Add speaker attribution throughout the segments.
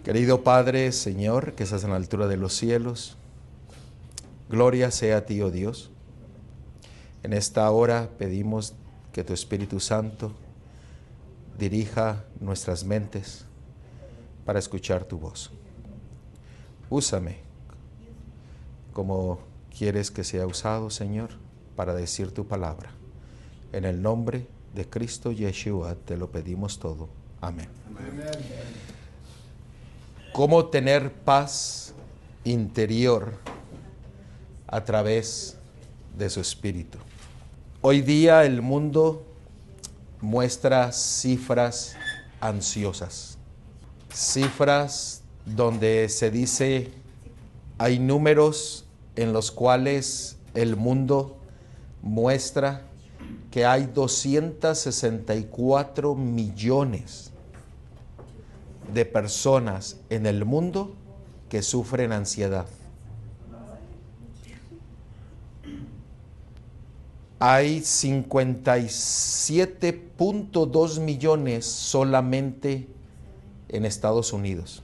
Speaker 1: Querido Padre, Señor, que estás en la altura de los cielos, gloria sea a ti, oh Dios. En esta hora pedimos que tu Espíritu Santo dirija nuestras mentes para escuchar tu voz. Úsame como quieres que sea usado, Señor, para decir tu palabra. En el nombre de Cristo Yeshua te lo pedimos todo. Amén. Amén. ¿Cómo tener paz interior a través de su espíritu? Hoy día el mundo muestra cifras ansiosas, cifras donde se dice, hay números en los cuales el mundo muestra que hay 264 millones de personas en el mundo que sufren ansiedad. Hay 57.2 millones solamente en Estados Unidos.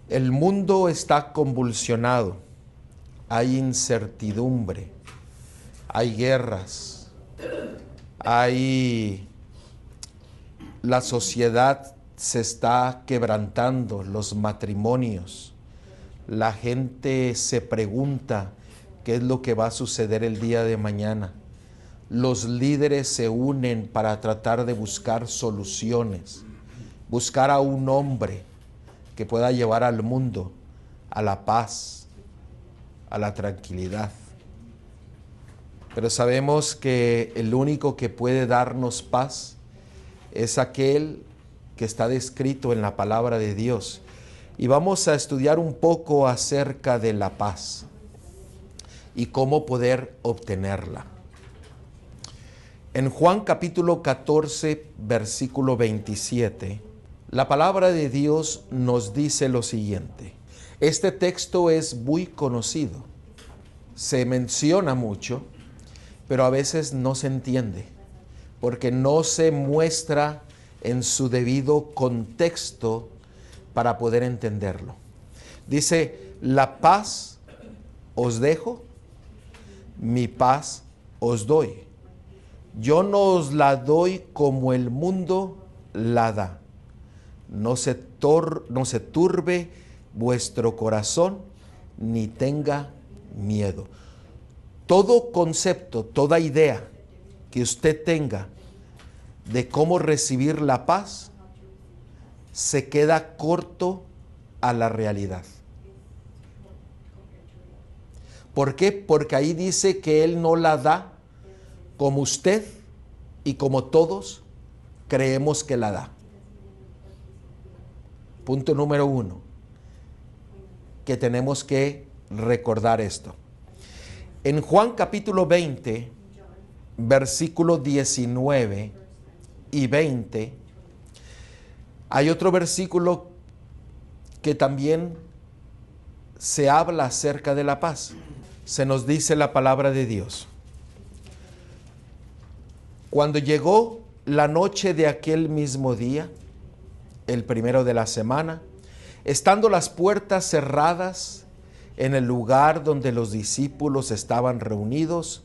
Speaker 1: El mundo está convulsionado, hay incertidumbre, hay guerras, la sociedad se está quebrantando, los matrimonios. La gente se pregunta qué es lo que va a suceder el día de mañana. Los líderes se unen para tratar de buscar soluciones, buscar a un hombre que pueda llevar al mundo a la paz, a la tranquilidad. Pero sabemos que el único que puede darnos paz es aquel que está descrito en la palabra de Dios. Y vamos a estudiar un poco acerca de la paz y cómo poder obtenerla. En Juan capítulo 14, versículo 27, la palabra de Dios nos dice lo siguiente. Este texto es muy conocido, se menciona mucho, pero a veces no se entiende, porque no se muestra en su debido contexto para poder entenderlo. Dice, la paz os dejo, mi paz os doy. Yo no os la doy como el mundo la da. No se turbe vuestro corazón, ni tenga miedo. Todo concepto, toda idea que usted tenga de cómo recibir la paz, se queda corto a la realidad. ¿Por qué? Porque ahí dice que Él no la da como usted y como todos creemos que la da. Punto número 1, que tenemos que recordar esto. En Juan capítulo 20, versículo 19 y 20, hay otro versículo que también se habla acerca de la paz. Se nos dice la palabra de Dios. Cuando llegó la noche de aquel mismo día, el primero de la semana, estando las puertas cerradas en el lugar donde los discípulos estaban reunidos,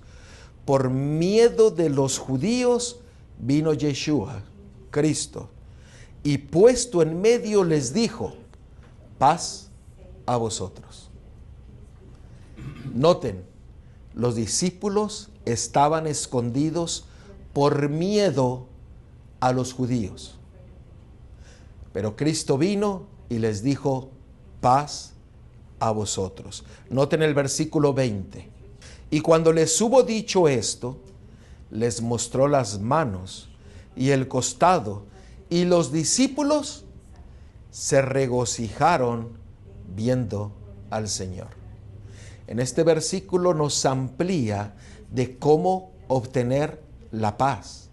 Speaker 1: por miedo de los judíos, vino Yeshua, Cristo, y puesto en medio les dijo, paz a vosotros. Noten, los discípulos estaban escondidos por miedo a los judíos. Pero Cristo vino y les dijo, paz a vosotros. Noten el versículo 20. Y cuando les hubo dicho esto, les mostró las manos y el costado, y los discípulos se regocijaron viendo al Señor. En este versículo nos amplía de cómo obtener la paz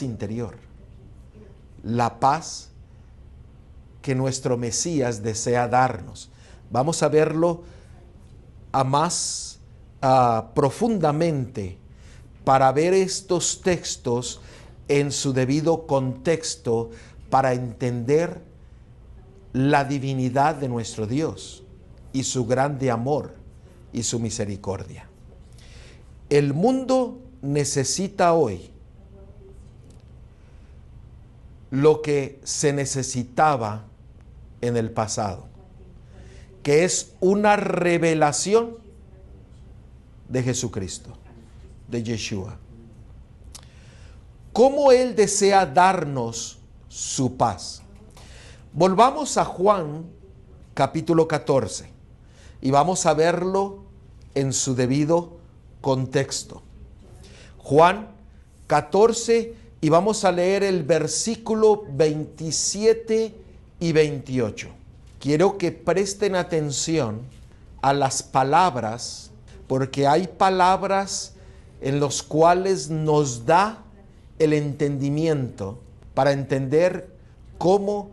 Speaker 1: interior, la paz que nuestro Mesías desea darnos. Vamos a verlo más profundamente para ver estos textos en su debido contexto, para entender la divinidad de nuestro Dios y su grande amor y su misericordia. El mundo necesita hoy lo que se necesitaba en el pasado, que es una revelación de Jesucristo, de Yeshua. ¿Cómo Él desea darnos su paz? Volvamos a Juan capítulo 14 y vamos a verlo en su debido contexto. Juan 14 y vamos a leer el versículo 27 y 28. Quiero que presten atención a las palabras, porque hay palabras en las cuales nos da el entendimiento para entender cómo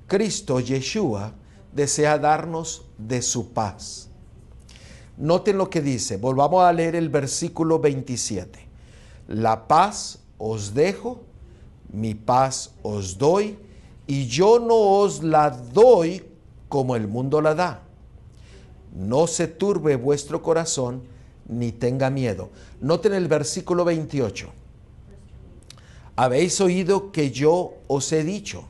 Speaker 1: Cristo, Yeshua, desea darnos de su paz. Noten lo que dice, volvamos a leer el versículo 27. La paz os dejo, mi paz os doy, y yo no os la doy como el mundo la da. No se turbe vuestro corazón, ni tenga miedo. Noten el versículo 28. Habéis oído que yo os he dicho,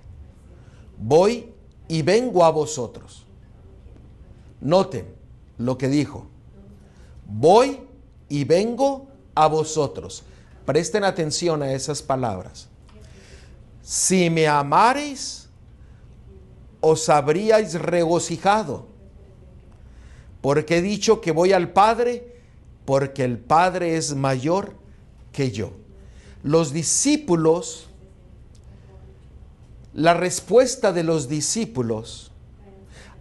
Speaker 1: voy y vengo a vosotros. Noten lo que dijo, voy y vengo a vosotros. Presten atención a esas palabras. Si me amareis, os habríais regocijado, porque he dicho que voy al Padre, porque el Padre es mayor que yo. Los discípulos, la respuesta de los discípulos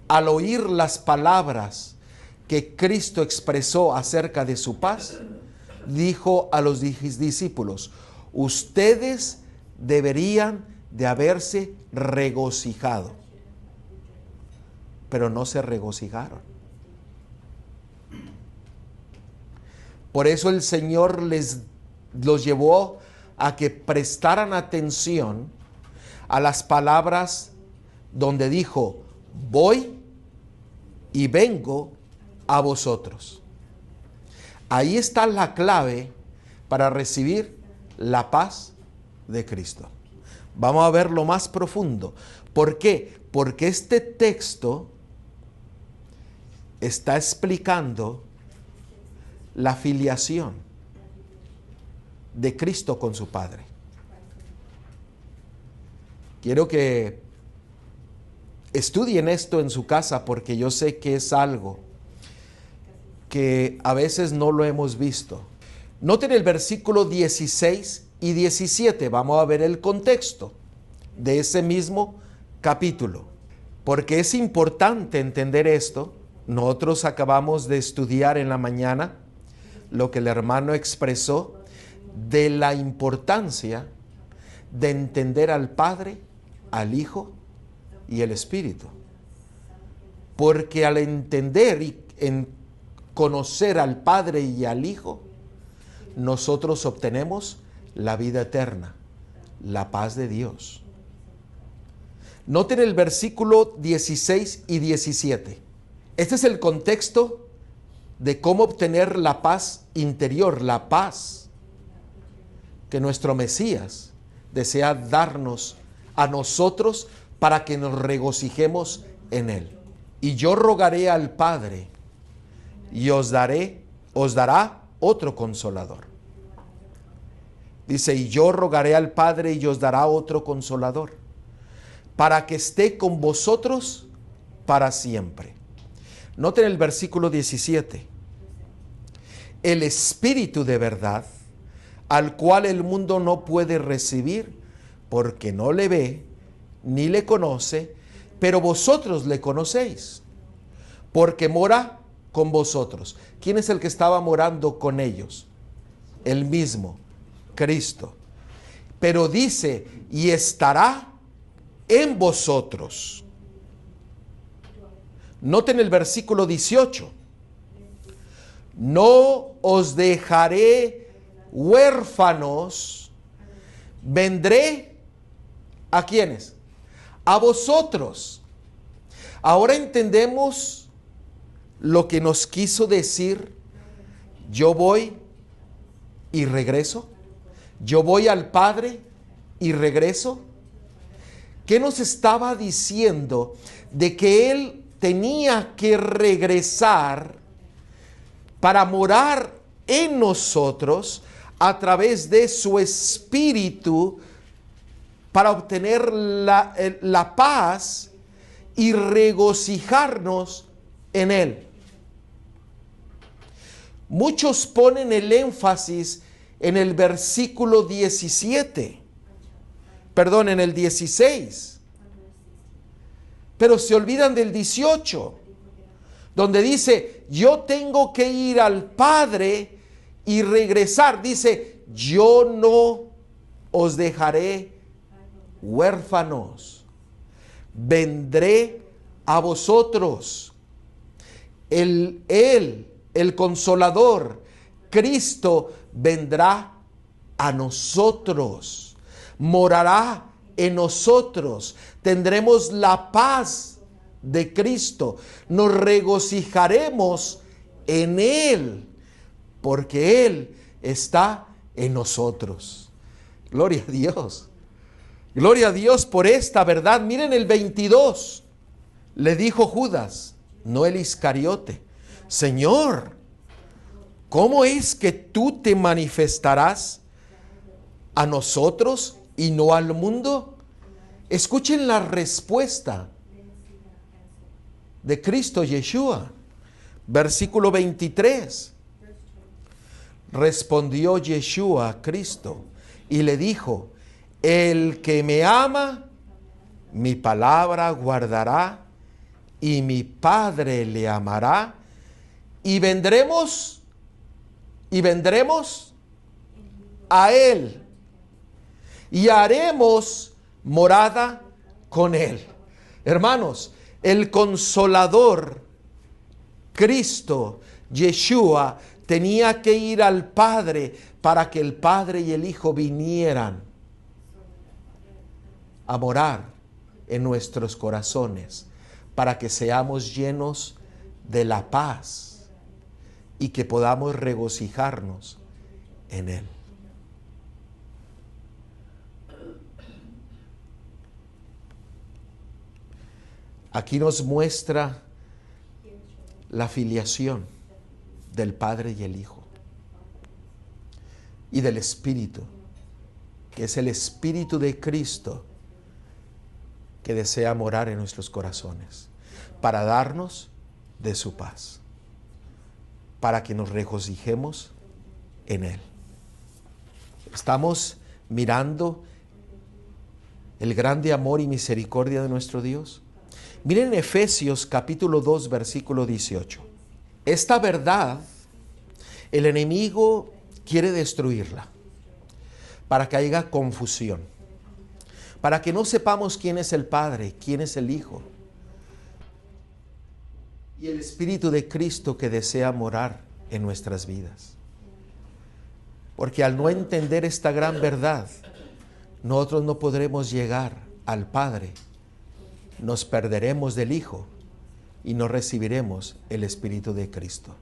Speaker 1: al oír las palabras que Cristo expresó acerca de su paz, dijo a los discípulos, ustedes deberían de haberse regocijado, pero no se regocijaron. Por eso el Señor los llevó a que prestaran atención a las palabras donde dijo, voy y vengo a vosotros. Ahí está la clave para recibir la paz de Cristo. Vamos a ver lo más profundo. ¿Por qué? Porque este texto está explicando la filiación de Cristo con su Padre. Quiero que estudien esto en su casa porque yo sé que es algo que a veces no lo hemos visto. Noten el versículo 16 y 17. Vamos a ver el contexto de ese mismo capítulo. Porque es importante entender esto. Nosotros acabamos de estudiar en la mañana lo que el hermano expresó de la importancia de entender al Padre, al Hijo y el Espíritu. Porque al entender y en conocer al Padre y al Hijo, nosotros obtenemos la vida eterna, la paz de Dios. Noten el versículo 16 y 17. Este es el contexto de cómo obtener la paz interior, la paz que nuestro Mesías desea darnos a nosotros para que nos regocijemos en Él. Y yo rogaré al Padre y os dará otro consolador. Dice, y yo rogaré al Padre y os dará otro consolador, para que esté con vosotros para siempre. Noten el versículo 17. El Espíritu de verdad, al cual el mundo no puede recibir, porque no le ve ni le conoce, pero vosotros le conocéis, porque mora con vosotros. ¿Quién es el que estaba morando con ellos? El mismo, Cristo. Pero dice, y estará en vosotros. Noten el versículo 18. No os dejaré huérfanos, vendré ¿a quiénes? A vosotros. Ahora entendemos lo que nos quiso decir: yo voy y regreso. Yo voy al Padre y regreso. ¿Qué nos estaba diciendo? De que Él tenía que regresar para morar en nosotros a través de su Espíritu, para obtener la paz y regocijarnos en Él. Muchos ponen el énfasis en el versículo 17, perdón, en el 16, pero se olvidan del 18, donde dice: yo tengo que ir al Padre y regresar. Dice: yo no os dejaré huérfanos, vendré a vosotros. El Consolador, Cristo, vendrá a nosotros, morará en nosotros, tendremos la paz de Cristo, nos regocijaremos en Él, porque Él está en nosotros. Gloria a Dios. Gloria a Dios por esta verdad. Miren el 22. Le dijo Judas, no el Iscariote: Señor, ¿cómo es que tú te manifestarás a nosotros y no al mundo? Escuchen la respuesta de Cristo Yeshua. Versículo 23. Respondió Yeshua a Cristo y le dijo: el que me ama, mi palabra guardará, y mi Padre le amará, y vendremos a Él, y haremos morada con Él. Hermanos, el Consolador, Cristo, Yeshua, tenía que ir al Padre para que el Padre y el Hijo vinieran a morar en nuestros corazones, para que seamos llenos de la paz y que podamos regocijarnos en Él. Aquí nos muestra la filiación del Padre y el Hijo y del Espíritu, que es el Espíritu de Cristo, que desea morar en nuestros corazones para darnos de su paz, para que nos regocijemos en Él. Estamos mirando el grande amor y misericordia de nuestro Dios. Miren Efesios capítulo 2, versículo 18. Esta verdad, el enemigo quiere destruirla para que haya confusión, para que no sepamos quién es el Padre, quién es el Hijo, y el Espíritu de Cristo que desea morar en nuestras vidas. Porque al no entender esta gran verdad, nosotros no podremos llegar al Padre, nos perderemos del Hijo y no recibiremos el Espíritu de Cristo.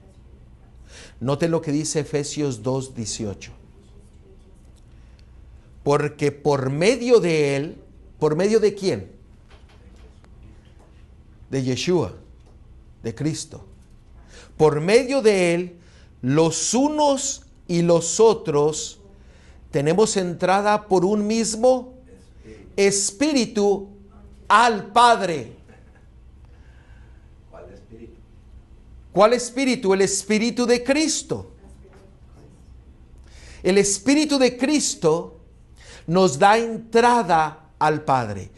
Speaker 1: Note lo que dice Efesios 2:18. Porque por medio de Él, ¿por medio de quién? De Yeshua, de Cristo. Por medio de Él, los unos y los otros tenemos entrada por un mismo Espíritu al Padre.
Speaker 2: ¿Cuál espíritu?
Speaker 1: ¿Cuál espíritu? El Espíritu de Cristo. El Espíritu de Cristo nos da entrada al Padre.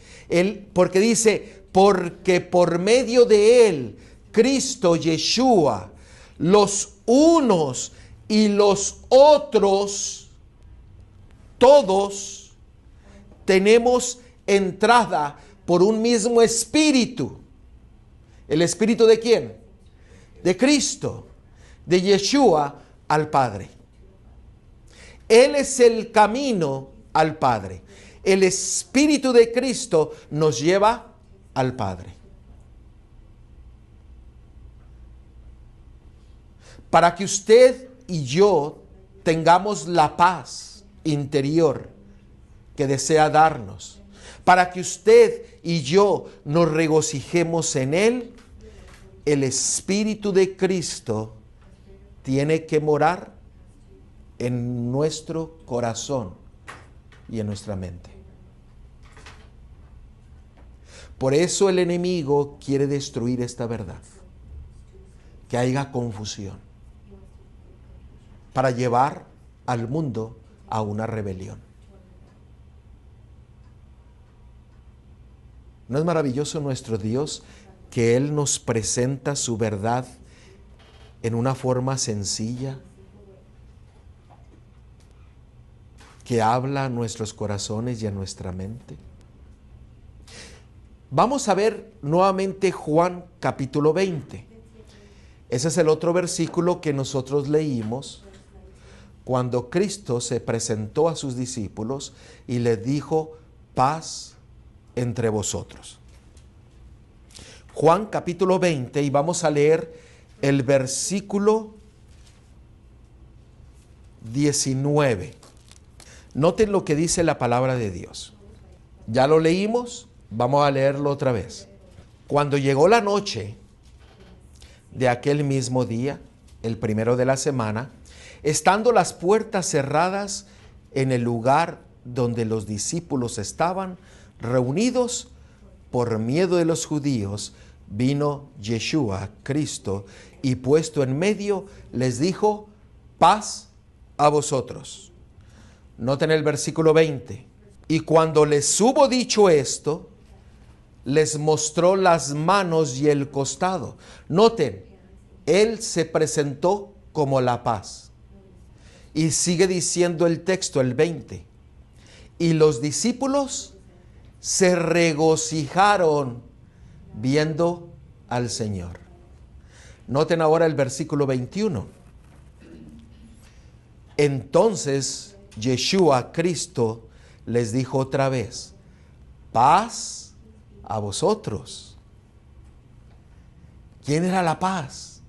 Speaker 1: Porque dice, porque por medio de Él, Cristo, Yeshua, los unos y los otros, todos tenemos entrada por un mismo Espíritu. ¿El Espíritu de quién? De Cristo, de Yeshua al Padre. Él es el camino al Padre. El Espíritu de Cristo nos lleva al Padre. para que usted y yo tengamos la paz interior que desea darnos, para que usted y yo nos regocijemos en Él. El Espíritu de Cristo tiene que morar en nuestro corazón y en nuestra mente. Por eso el enemigo quiere destruir esta verdad, que haya confusión, para llevar al mundo a una rebelión. ¿No es maravilloso nuestro Dios que Él nos presenta su verdad en una forma sencilla, que habla a nuestros corazones y a nuestra mente? Vamos a ver nuevamente Juan capítulo 20. Ese es el otro versículo que nosotros leímos cuando Cristo se presentó a sus discípulos y les dijo: paz entre vosotros. Juan capítulo 20, y vamos a leer el versículo 19. Noten lo que dice la palabra de Dios. Ya lo leímos, vamos a leerlo otra vez. Cuando llegó la noche de aquel mismo día, el primero de la semana, estando las puertas cerradas en el lugar donde los discípulos estaban reunidos por miedo de los judíos, vino Yeshua, Cristo, y puesto en medio, les dijo: paz a vosotros. Noten el versículo 20. Y cuando les hubo dicho esto, les mostró las manos y el costado. Noten, Él se presentó como la paz. Y sigue diciendo el texto, el 20. Y los discípulos se regocijaron viendo al Señor. Noten ahora el versículo 21. Entonces Yeshua, Cristo, les dijo otra vez: paz a vosotros. ¿Quién era la paz?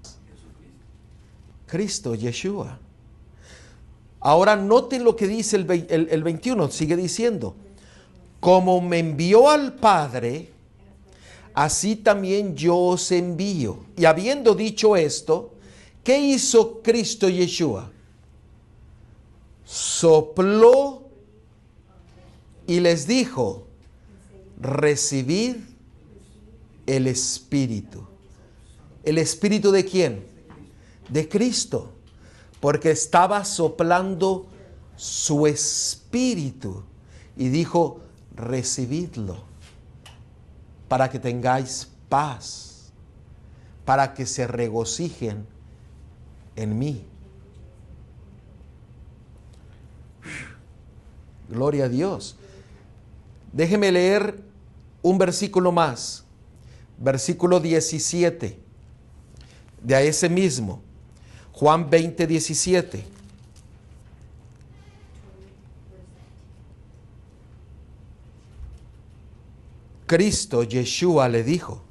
Speaker 1: Cristo, Yeshua. Ahora noten lo que dice el 21, sigue diciendo: como me envió al Padre, así también yo os envío. Y habiendo dicho esto, ¿qué hizo Cristo Yeshua? Sopló y les dijo: recibid el Espíritu. ¿El Espíritu de quién? De Cristo. Porque estaba soplando su Espíritu y dijo: recibidlo, para que tengáis paz, para que se regocijen en mí. Gloria a Dios. Déjeme leer un versículo más, versículo 17, de ese mismo, Juan 20, 17. Cristo, Yeshua, le dijo: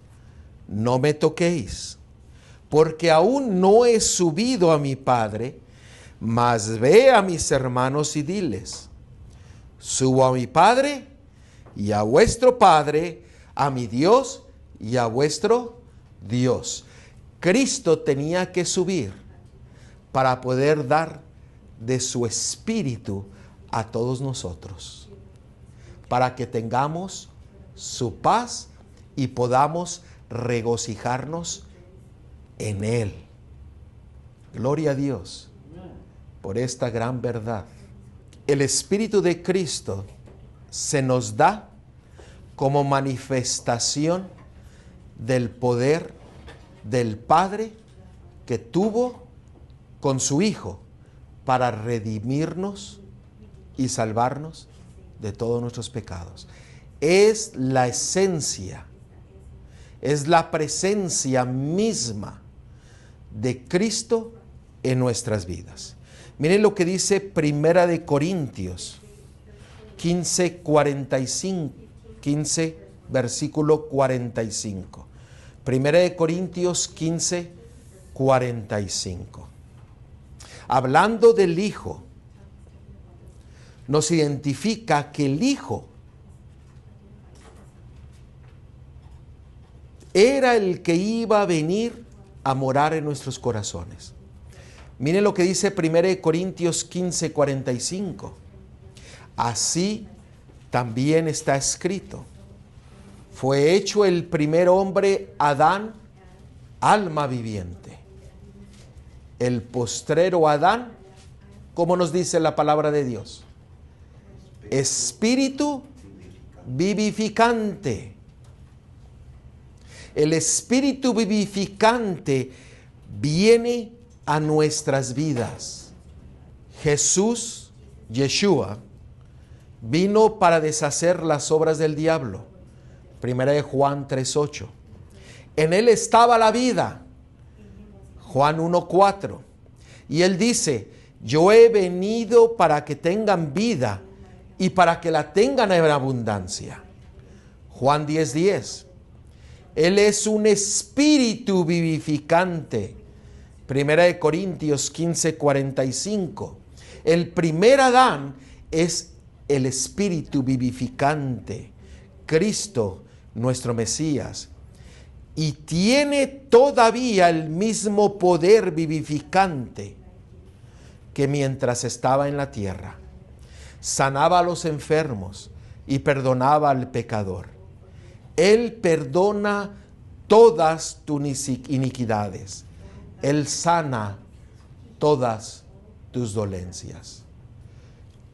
Speaker 1: no me toquéis, porque aún no he subido a mi Padre, mas ve a mis hermanos y diles: subo a mi Padre y a vuestro Padre, a mi Dios y a vuestro Dios. Cristo tenía que subir para poder dar de su Espíritu a todos nosotros, para que tengamos su paz y podamos regocijarnos en Él. Gloria a Dios por esta gran verdad. El Espíritu de Cristo se nos da como manifestación del poder del Padre que tuvo con su Hijo para redimirnos y salvarnos de todos nuestros pecados. Es la esencia, es la presencia misma de Cristo en nuestras vidas. Miren lo que dice Primera de Corintios 15, 45, 15, versículo 45. Primera de Corintios 15, 45. hablando del Hijo, nos identifica que el Hijo era el que iba a venir a morar en nuestros corazones. Miren lo que dice 1 Corintios 15, 45. Así también está escrito: fue hecho el primer hombre, Adán, alma viviente. El postrero Adán, ¿cómo nos dice la palabra de Dios? Espíritu vivificante. El espíritu vivificante viene a nuestras vidas. Jesús, Yeshua, vino para deshacer las obras del diablo. 1 Juan 3:8. En él estaba la vida. Juan 1:4. Y él dice: yo he venido para que tengan vida y para que la tengan en abundancia. Juan 10:10. Él es un espíritu vivificante. 1 Corintios 15:45. El primer Adán es el espíritu vivificante. Cristo, nuestro Mesías. Y tiene todavía el mismo poder vivificante que mientras estaba en la tierra. Sanaba a los enfermos y perdonaba al pecador. Él perdona todas tus iniquidades. Él sana todas tus dolencias.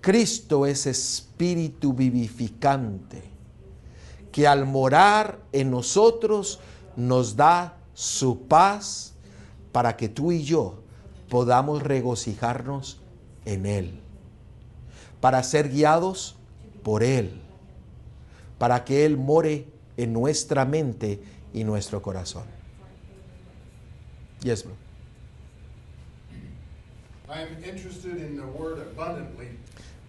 Speaker 1: Cristo es espíritu vivificante que al morar en nosotros nos da su paz para que tú y yo podamos regocijarnos en Él, para ser guiados por Él, para que Él more en nuestra mente y nuestro corazón. Yes, bro.
Speaker 2: I am interested in the word abundantly.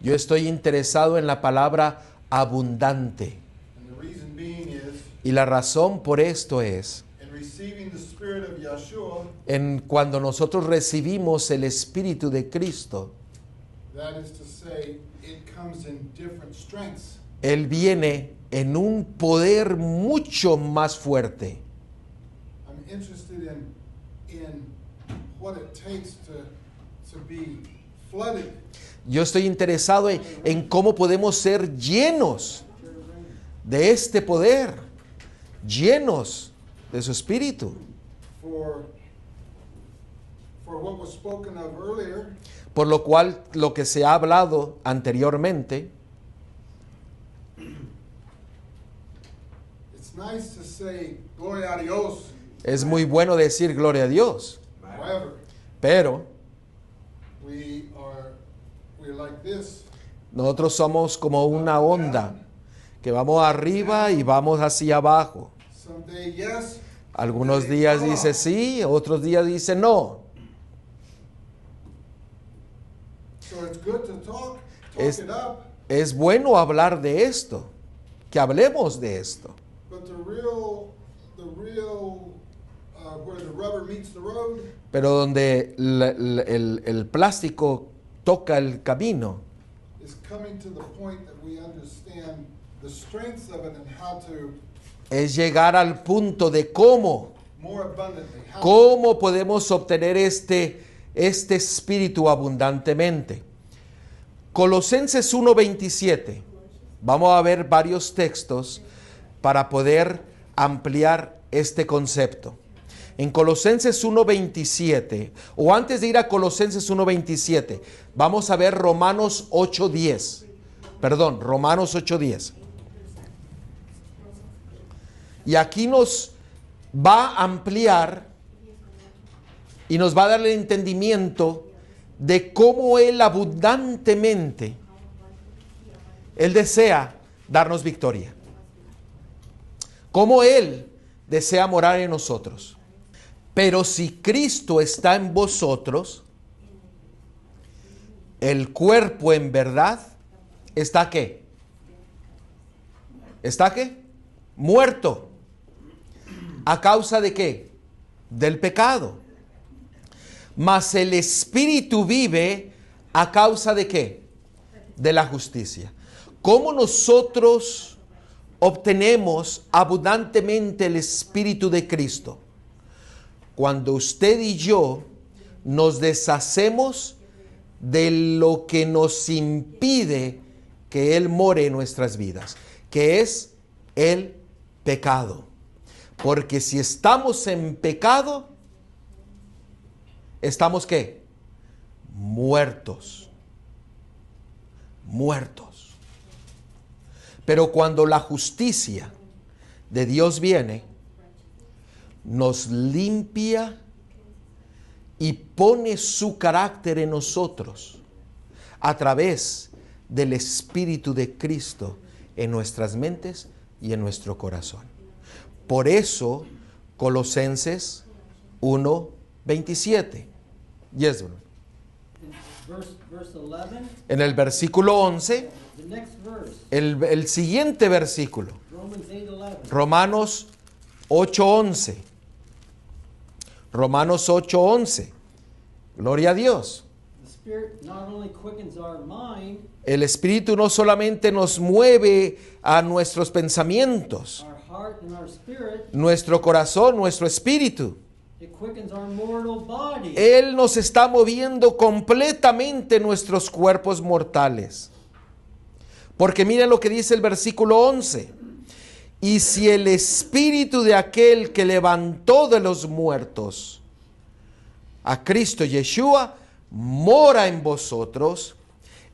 Speaker 1: Yo estoy interesado en la palabra abundante.
Speaker 2: And the reason being is,
Speaker 1: Y la razón por esto es,
Speaker 2: in receiving the Spirit of Yeshua,
Speaker 1: en cuando nosotros recibimos el Espíritu de Cristo,
Speaker 2: that is to say, it comes in different strengths.
Speaker 1: Él viene en un poder mucho más fuerte.
Speaker 2: I'm interested in what it takes to be flooded.
Speaker 1: Yo estoy interesado en cómo podemos ser llenos de este poder, llenos de su Espíritu.
Speaker 2: For what was spoken of earlier,
Speaker 1: Por lo cual, lo que se ha hablado anteriormente,
Speaker 2: it's nice to say gloria a Dios.
Speaker 1: es muy bueno decir gloria a Dios,
Speaker 2: However,
Speaker 1: pero
Speaker 2: we're like this.
Speaker 1: nosotros somos como una onda que vamos arriba y vamos hacia abajo.
Speaker 2: Someday yes.
Speaker 1: Algunos días dice sí, otros días dice no.
Speaker 2: So it's good to talk
Speaker 1: Es-
Speaker 2: it up.
Speaker 1: Es bueno hablar de esto, que hablemos de esto.
Speaker 2: But the real, where the rubber meets the road,
Speaker 1: Pero donde el plástico toca el camino,
Speaker 2: is coming to the point that we understand the strengths of it and how to
Speaker 1: es llegar al punto de cómo
Speaker 2: more abundantly.
Speaker 1: ¿Cómo podemos obtener este espíritu abundantemente? Colosenses 1:27. Vamos a ver varios textos para poder ampliar este concepto. En Colosenses 1:27, o antes de ir a Colosenses 1:27, vamos a ver Romanos 8:10. Perdón, Romanos 8:10. Y aquí nos va a ampliar y nos va a dar el entendimiento de cómo Él abundantemente, Él desea darnos victoria. Cómo Él desea morar en nosotros. Pero si Cristo está en vosotros, el cuerpo en verdad está ¿qué? ¿Está qué? Muerto. ¿A causa de qué? Del pecado. Mas el Espíritu vive a causa de ¿qué? De la justicia. ¿Cómo nosotros obtenemos abundantemente el Espíritu de Cristo? Cuando usted y yo nos deshacemos de lo que nos impide que Él more en nuestras vidas, que es el pecado. Porque si estamos en pecado, ¿estamos qué? Muertos. Muertos. Pero cuando la justicia de Dios viene, nos limpia y pone su carácter en nosotros a través del Espíritu de Cristo en nuestras mentes y en nuestro corazón. Por eso, Colosenses 1:27. Yes, bro.
Speaker 3: Verse 11,
Speaker 1: En el versículo 11,
Speaker 3: the next verse,
Speaker 1: el siguiente versículo,
Speaker 3: Romans 8:11.
Speaker 1: Romanos 8:11. Romanos 8:11. Gloria a Dios.
Speaker 3: The Spirit not only quickens our mind,
Speaker 1: El Espíritu no solamente nos mueve a nuestros pensamientos,
Speaker 3: our heart, and our spirit,
Speaker 1: nuestro corazón, nuestro espíritu.
Speaker 3: it quickens our mortal body.
Speaker 1: Él nos está moviendo completamente nuestros cuerpos mortales. Porque miren lo que dice el versículo 11. Y si el Espíritu de aquel que levantó de los muertos a Cristo Yeshua mora en vosotros,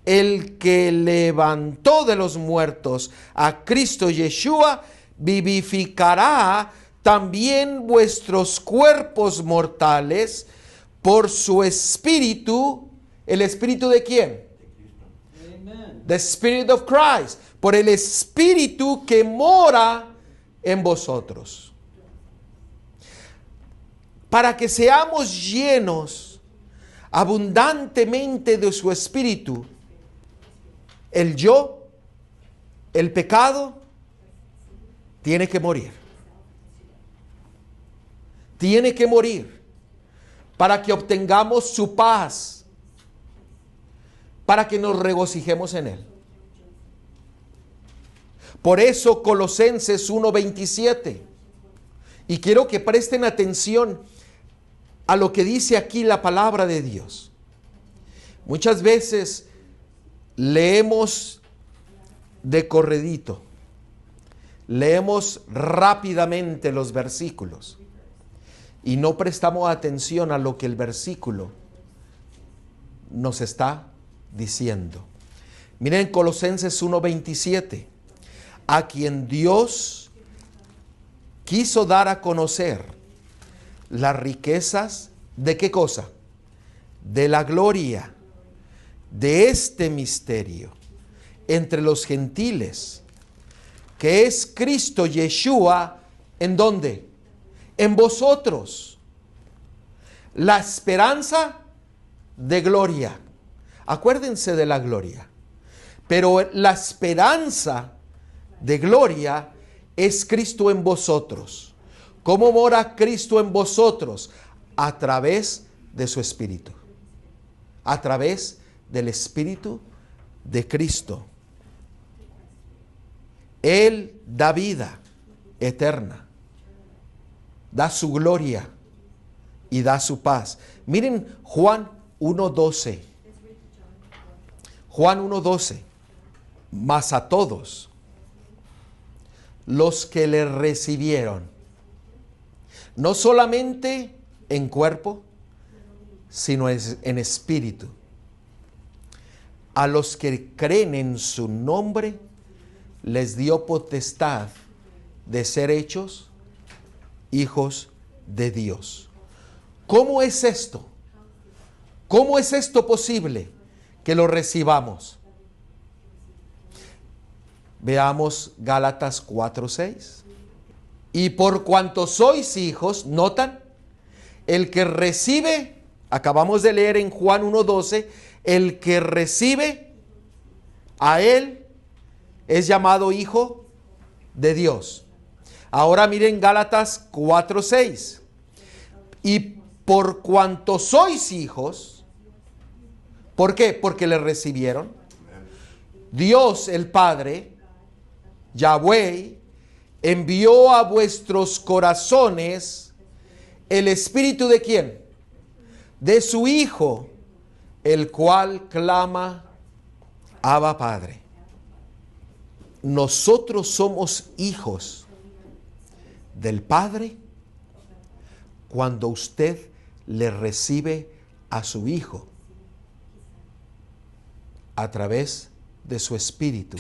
Speaker 1: el que levantó de los muertos a Cristo Yeshua vivificará también vuestros cuerpos mortales por su Espíritu. ¿El Espíritu de quién?
Speaker 3: Amen.
Speaker 1: The Spirit of Christ. Por el Espíritu que mora en vosotros. Para que seamos llenos abundantemente de su Espíritu, el yo, el pecado, tiene que morir. Tiene que morir para que obtengamos su paz, para que nos regocijemos en Él. Por eso Colosenses 1:27. Y quiero que presten atención a lo que dice aquí la palabra de Dios. Muchas veces leemos de corredito, leemos rápidamente los versículos y no prestamos atención a lo que el versículo nos está diciendo. Miren Colosenses 1:27. A quien Dios quiso dar a conocer las riquezas de ¿qué cosa? De la gloria de este misterio entre los gentiles, que es Cristo Yeshua, ¿en dónde? En vosotros, la esperanza de gloria. Acuérdense de la gloria, pero la esperanza de gloria es Cristo en vosotros. ¿Cómo mora Cristo en vosotros? A través de su Espíritu. A través del Espíritu de Cristo. Él da vida eterna, da su gloria y da su paz. Miren Juan 1:12. Juan 1:12. Mas a todos los que le recibieron, no solamente en cuerpo, sino en espíritu, a los que creen en su nombre, les dio potestad de ser hechos hijos de Dios. ¿Cómo es esto? ¿Cómo es esto posible que lo recibamos? Veamos Gálatas 4:6. Y por cuanto sois hijos, notan, el que recibe, acabamos de leer en Juan 1:12, el que recibe a él es llamado hijo de Dios. Ahora miren Gálatas 4:6. Y por cuanto sois hijos. ¿Por qué? Porque le recibieron. Dios el Padre, Yahweh, envió a vuestros corazones el espíritu de ¿quién? De su Hijo, el cual clama, Abba Padre. Nosotros somos hijos del Padre cuando usted le recibe a su Hijo a través de su Espíritu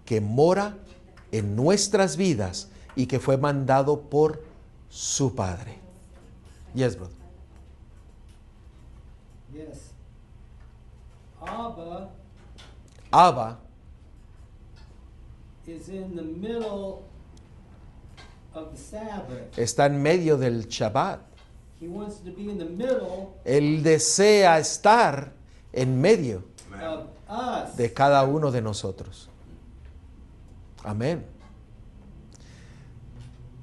Speaker 1: que mora en nuestras vidas y que fue mandado por su Padre. Yes, brother.
Speaker 3: Yes. Abba
Speaker 1: Abba
Speaker 3: is in the middle of the Sabbath.
Speaker 1: está en medio del Shabbat.
Speaker 3: He wants to be in the middle
Speaker 1: Él desea estar en medio
Speaker 3: of us.
Speaker 1: de cada uno de nosotros. Amén.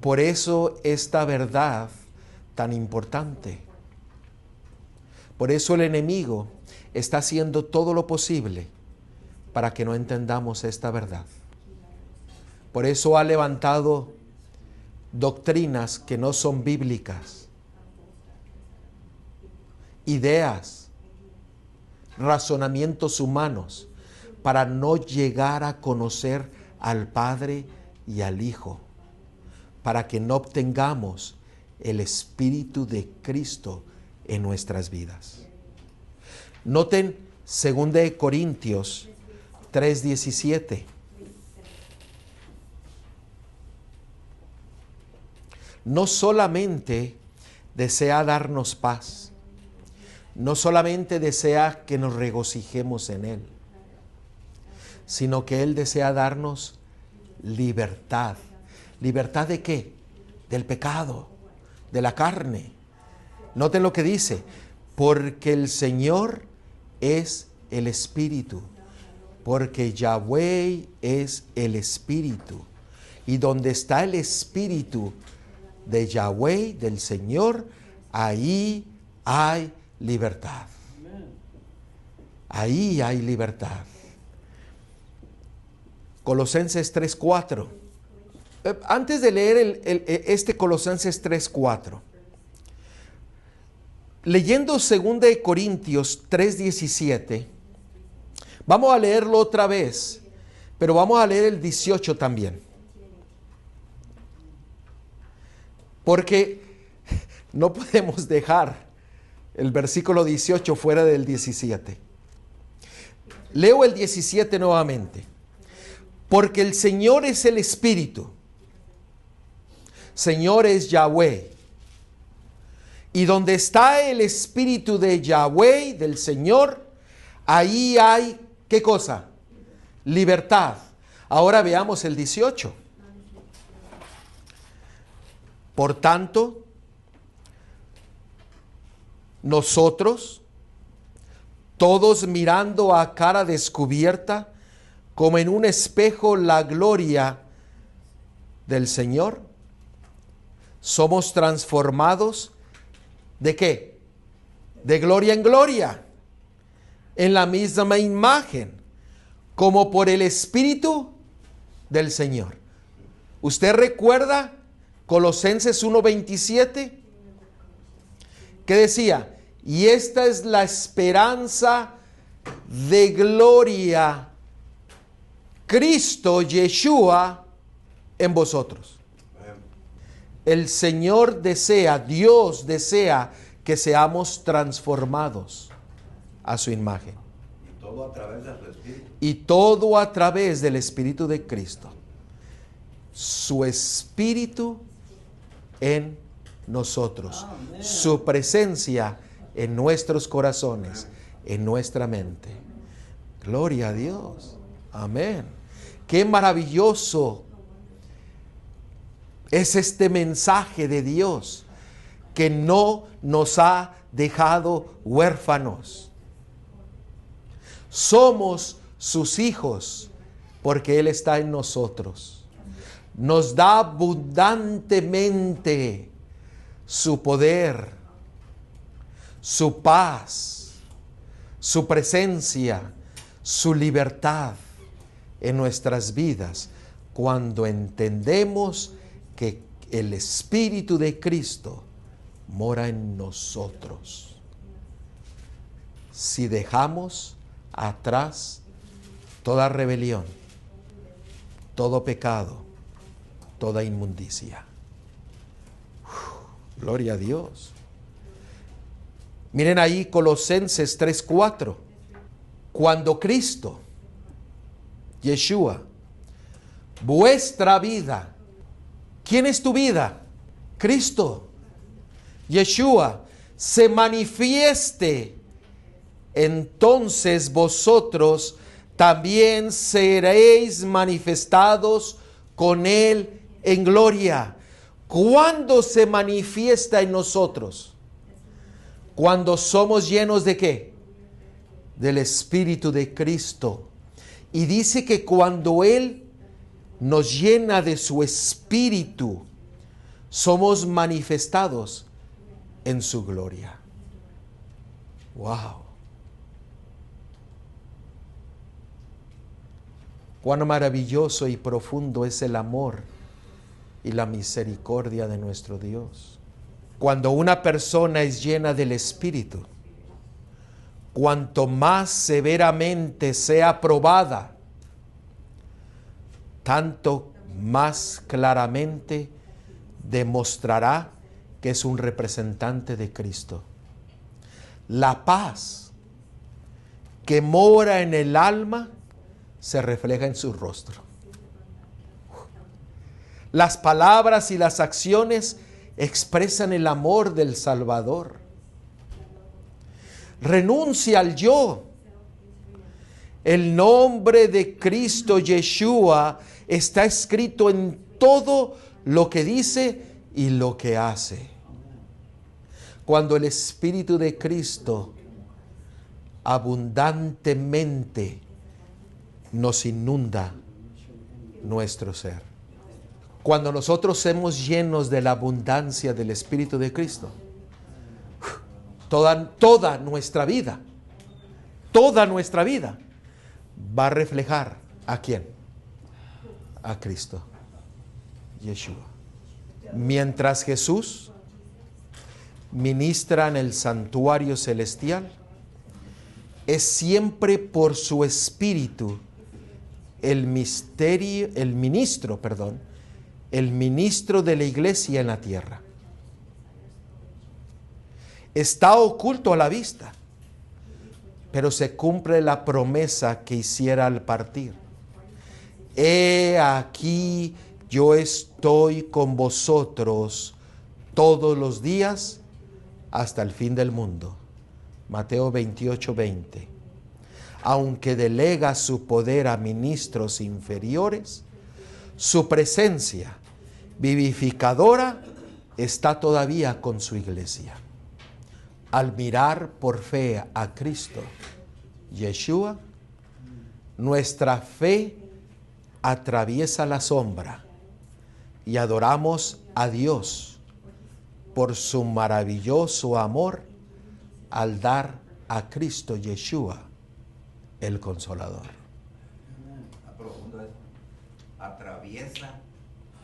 Speaker 1: Por eso esta verdad tan importante. Por eso el enemigo está haciendo todo lo posible para que no entendamos esta verdad. Por eso ha levantado doctrinas que no son bíblicas, ideas, razonamientos humanos, para no llegar a conocer al Padre y al Hijo, para que no obtengamos el Espíritu de Cristo en nuestras vidas. Noten 2 Corintios 3:17. No solamente desea darnos paz, no solamente desea que nos regocijemos en Él, sino que Él desea darnos libertad. ¿Libertad de qué? Del pecado, de la carne. Noten lo que dice, porque el Señor es el Espíritu, porque Yahweh es el Espíritu. Y donde está el Espíritu de Yahweh, del Señor, ahí hay libertad. Ahí hay libertad. Colosenses 3:4. Antes de leer este Colosenses 3:4, leyendo 2 Corintios 3:17, vamos a leerlo otra vez, pero vamos a leer el 18 también. Porque no podemos dejar el versículo 18 fuera del 17. Leo el 17 nuevamente. Porque el Señor es el Espíritu. Señor es Yahweh. Y donde está el Espíritu de Yahweh, del Señor, ahí hay, ¿qué cosa? Libertad. Ahora veamos el 18. Por tanto, nosotros, todos mirando a cara descubierta, como en un espejo la gloria del Señor, somos transformados, ¿de qué? De gloria en gloria, en la misma imagen, como por el Espíritu del Señor. ¿Usted recuerda Colosenses 1:27? ¿Qué decía? Y esta es la esperanza de gloria, Cristo Yeshua en vosotros. El Señor desea, Dios desea que seamos transformados a su imagen.
Speaker 4: Y todo a través de su Espíritu.
Speaker 1: Y todo a través del Espíritu de Cristo. Su Espíritu en nosotros.
Speaker 3: Amén.
Speaker 1: Su presencia en nuestros corazones, en nuestra mente. Gloria a Dios. Amén. Qué maravilloso es este mensaje de Dios, que no nos ha dejado huérfanos. Somos sus hijos porque Él está en nosotros. Nos da abundantemente su poder, su paz, su presencia, su libertad en nuestras vidas cuando entendemos que el Espíritu de Cristo mora en nosotros. Si dejamos atrás toda rebelión, todo pecado, toda inmundicia. Gloria a Dios. Miren ahí Colosenses 3:4. Cuando Cristo, Yeshua, vuestra vida, ¿quién es tu vida? Cristo, Yeshua, se manifieste, entonces vosotros también seréis manifestados con Él en gloria. ¿Cuándo se manifiesta en nosotros? Cuando somos llenos ¿de qué? Del Espíritu de Cristo. Y dice que cuando Él nos llena de su Espíritu, somos manifestados en su gloria. ¡Wow! Cuán maravilloso y profundo es el amor y la misericordia de nuestro Dios. Cuando una persona es llena del Espíritu, cuanto más severamente sea probada, tanto más claramente demostrará que es un representante de Cristo. La paz que mora en el alma se refleja en su rostro. Las palabras y las acciones expresan el amor del Salvador. Renuncia al yo. El nombre de Cristo Yeshua está escrito en todo lo que dice y lo que hace. Cuando el Espíritu de Cristo abundantemente nos inunda nuestro ser. Cuando nosotros somos llenos de la abundancia del Espíritu de Cristo, toda nuestra vida va a reflejar ¿a quién? A Cristo, Yeshua. Mientras Jesús ministra en el santuario celestial, es siempre por su Espíritu el ministro de la iglesia en la tierra. Está oculto a la vista, pero se cumple la promesa que hiciera al partir. He aquí, yo estoy con vosotros todos los días hasta el fin del mundo. Mateo 28:20. Aunque delega su poder a ministros inferiores, su presencia vivificadora está todavía con su iglesia. Al mirar por fe a Cristo, Yeshua, nuestra fe atraviesa la sombra y adoramos a Dios por su maravilloso amor al dar a Cristo Yeshua, el Consolador.
Speaker 4: Profundo es, atraviesa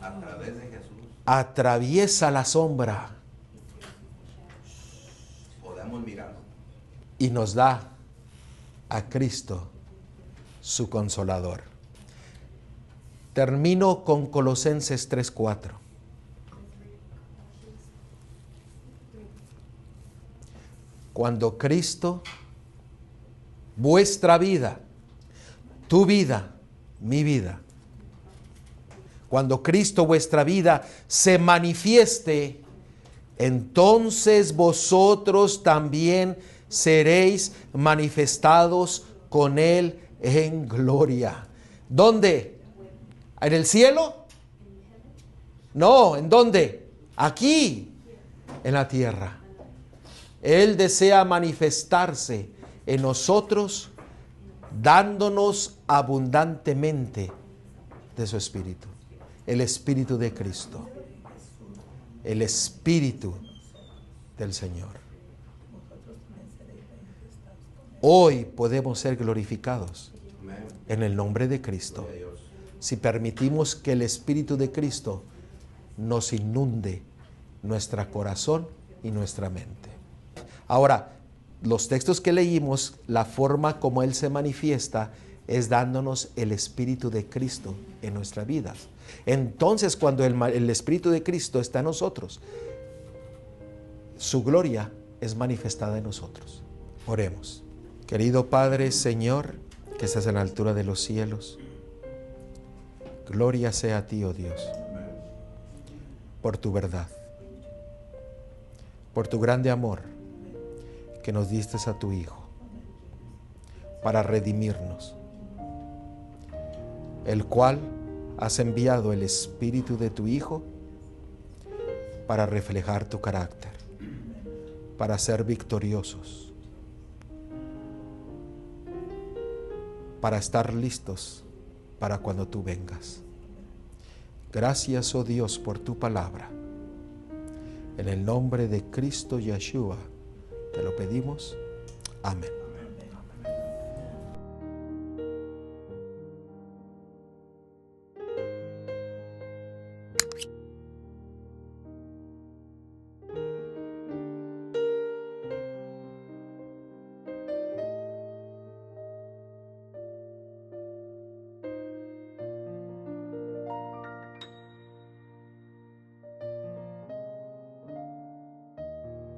Speaker 4: a través de Jesús.
Speaker 1: Atraviesa la sombra
Speaker 4: Podemos mirarlo.
Speaker 1: y nos da a Cristo, su Consolador. Termino con Colosenses 3:4. Cuando Cristo, vuestra vida, tu vida, mi vida, cuando Cristo vuestra vida se manifieste, entonces vosotros también seréis manifestados con Él en gloria. ¿Dónde? ¿En el cielo? No, ¿en dónde? Aquí, en la tierra. Él desea manifestarse en nosotros, dándonos abundantemente de su Espíritu. El Espíritu de Cristo. El Espíritu del Señor. Hoy podemos ser glorificados
Speaker 4: Amén.
Speaker 1: en el nombre de Cristo,
Speaker 4: Gloria a Dios.
Speaker 1: si permitimos que el Espíritu de Cristo nos inunde nuestro corazón y nuestra mente. Ahora, los textos que leímos, la forma como Él se manifiesta es dándonos el Espíritu de Cristo en nuestras vidas. Entonces, cuando el Espíritu de Cristo está en nosotros, su gloria es manifestada en nosotros. Oremos. Querido Padre, Señor, que estás en la altura de los cielos, gloria sea a ti, oh Dios, por tu verdad, por tu grande amor que nos diste a tu Hijo para redimirnos, el cual has enviado el Espíritu de tu Hijo para reflejar tu carácter, para ser victoriosos, para estar listos para cuando tú vengas. Gracias, oh Dios, por tu palabra. En el nombre de Cristo Yeshua te lo pedimos. Amén.